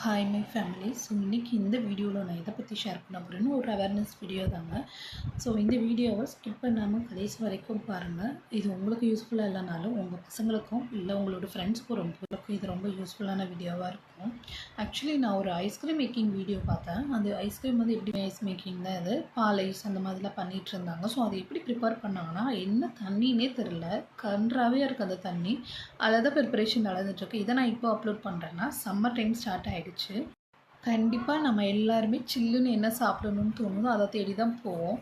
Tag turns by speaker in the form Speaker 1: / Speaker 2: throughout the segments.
Speaker 1: Hi my family. So இன்றைக்கி இந்த வீடியோவில் நான் எதை பற்றி ஷேர் பண்ண போகிறேன்னு ஒரு அவேர்னஸ் வீடியோ தாங்க. ஸோ இந்த வீடியோவை ஸ்கிப் பண்ணாமல் கடைசி வரைக்கும் பாருங்கள். இது உங்களுக்கு யூஸ்ஃபுல்லாக இல்லைனாலும் உங்கள் பசங்களுக்கும் இல்லை உங்களோட ஃப்ரெண்ட்ஸ்க்கும் இது ரொம்ப யூஸ்ஃபுல்லான வீடியோவாக இருக்கும். ஆக்சுவலி நான் ஒரு ஐஸ்கிரீம் மேக்கிங் வீடியோ பார்த்தேன். அந்த ஐஸ்கிரீம் வந்து எப்படி ஐஸ் மேக்கிங் தான் அது பால் ஐஸ் அந்த மாதிரிலாம் பண்ணிகிட்டு இருந்தாங்க. ஸோ அதை எப்படி ப்ரிப்பேர் பண்ணாங்கன்னா என்ன தண்ணினே தெரில, கன்றாவே இருக்குது அந்த தண்ணி. அதில் தான் ப்ரிப்பரேஷன் நடந்துகிட்ருக்கு. இதை நான் இப்போ அப்லோட் பண்ணுறேன்னா சம்மர் டைம் ஸ்டார்ட் ஆகிடுச்சு. கண்டிப்பாக நம்ம எல்லாருமே சில்லுன்னு என்ன சாப்பிடணும்னு தோணுதோ அதை தேடி தான் போவோம்.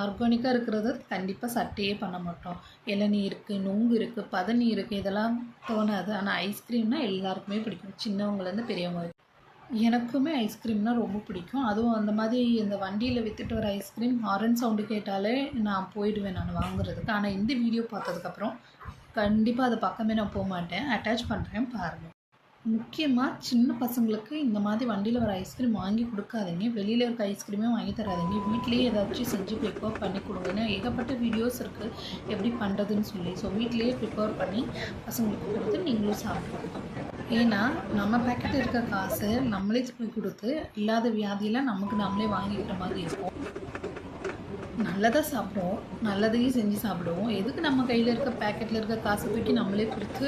Speaker 1: ஆர்கானிக்காக இருக்கிறத கண்டிப்பாக சட்டையே பண்ண மாட்டோம். இளநீர் இருக்குது, நுங்கு இருக்குது, பதநீர் இருக்குது, இதெல்லாம் தோணாது. ஆனால் ஐஸ்கிரீம்னால் எல்லாருக்குமே பிடிக்கும், சின்னவங்கலேருந்து பெரியவங்க. எனக்குமே ஐஸ்கிரீம்னால் ரொம்ப பிடிக்கும். அதுவும் அந்த மாதிரி இந்த வண்டியில் விற்றுட்டு வர ஐஸ்கிரீம் ஹாரன் சவுண்டு கேட்டாலே நான் போயிடுவேன் நான் வாங்குறதுக்கு. ஆனால் இந்த வீடியோ பார்த்ததுக்கப்புறம் கண்டிப்பாக அதை பக்கமே நான் போக மாட்டேன். அட்டாச் பண்ணுறேன் பாருங்கள். முக்கியமாக சின்ன பசங்களுக்கு இந்த மாதிரி வண்டியில் வர ஐஸ்கிரீம் வாங்கி கொடுக்காதீங்க. வெளியில் இருக்க ஐஸ்கிரீமே வாங்கி தராதீங்க. வீட்லேயே ஏதாச்சும் செஞ்சு ப்ரிப்பேர் பண்ணி கொடுங்க. ஏன்னா ஏகப்பட்ட வீடியோஸ் இருக்குது எப்படி பண்ணுறதுன்னு சொல்லி. ஸோ வீட்லேயே ப்ரிப்பேர் பண்ணி பசங்களுக்கு கொடுத்து நீங்களும் சாப்பிடுங்க. ஏன்னா நம்ம பேக்கெட் இருக்க காசு நம்மளே போய் கொடுத்து இல்லாத வியாதியெல்லாம் நமக்கு நம்மளே வாங்கிக்கிற மாதிரி இருக்கும். நல்லதாக சாப்பிடுவோம், நல்லதையும் செஞ்சு சாப்பிடுவோம். எதுக்கு நம்ம கையில் இருக்க பேக்கெட்டில் இருக்க காசை தூக்கி நம்மளே கொடுத்து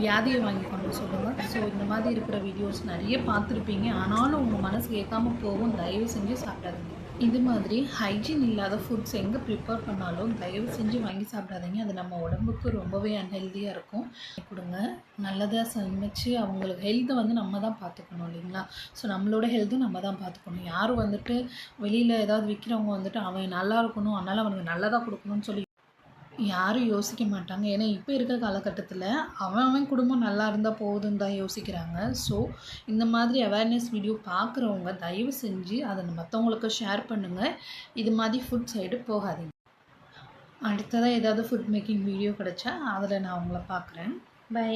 Speaker 1: வியாதியை வாங்கிக்கணும் சொல்லுங்கள். ஸோ இந்த மாதிரி இருக்கிற வீடியோஸ் நிறைய பார்த்துருப்பீங்க. ஆனாலும் உங்கள் மனசு கேட்காமல் போகும். தயவு செஞ்சு சாப்பிடாதீங்க. இது மாதிரி ஹைஜீன் இல்லாத ஃபுட்ஸ் எங்கே ப்ரிப்பேர் பண்ணாலும் தயவு செஞ்சு வாங்கி சாப்பிடாதீங்க. அது நம்ம உடம்புக்கு ரொம்பவே அன்ஹெல்தியாக இருக்கும். கொடுங்க, நல்லதாக சமைச்சு அவங்களுக்கு ஹெல்த்தை வந்து நம்ம தான் பார்த்துக்கணும் இல்லைங்களா? ஸோ நம்மளோட ஹெல்த்தும் நம்ம தான் பார்த்துக்கணும். யாரும் வந்துட்டு வெளியில் ஏதாவது விற்கிறவங்க வந்துட்டு அவன் நல்லா இருக்கணும் அதனால் அவனுக்கு நல்லதாக கொடுக்கணும்னு சொல்லி யாரும் யோசிக்க மாட்டாங்க. ஏன்னா இப்போ இருக்க காலகட்டத்தில் அவன் குடும்பம் நல்லா இருந்தால் போதுன்னு தான் யோசிக்கிறாங்க. ஸோ இந்த மாதிரி அவேர்னஸ் வீடியோ பார்க்குறவங்க தயவு செஞ்சு அதை மற்றவங்களுக்கு ஷேர் பண்ணுங்கள். இது மாதிரி ஃபுட் சைடு போகாதீங்க. அடுத்ததாக ஏதாவது ஃபுட் மேக்கிங் வீடியோ கிடச்சா அதில் நான் உங்களை பார்க்குறேன். பை.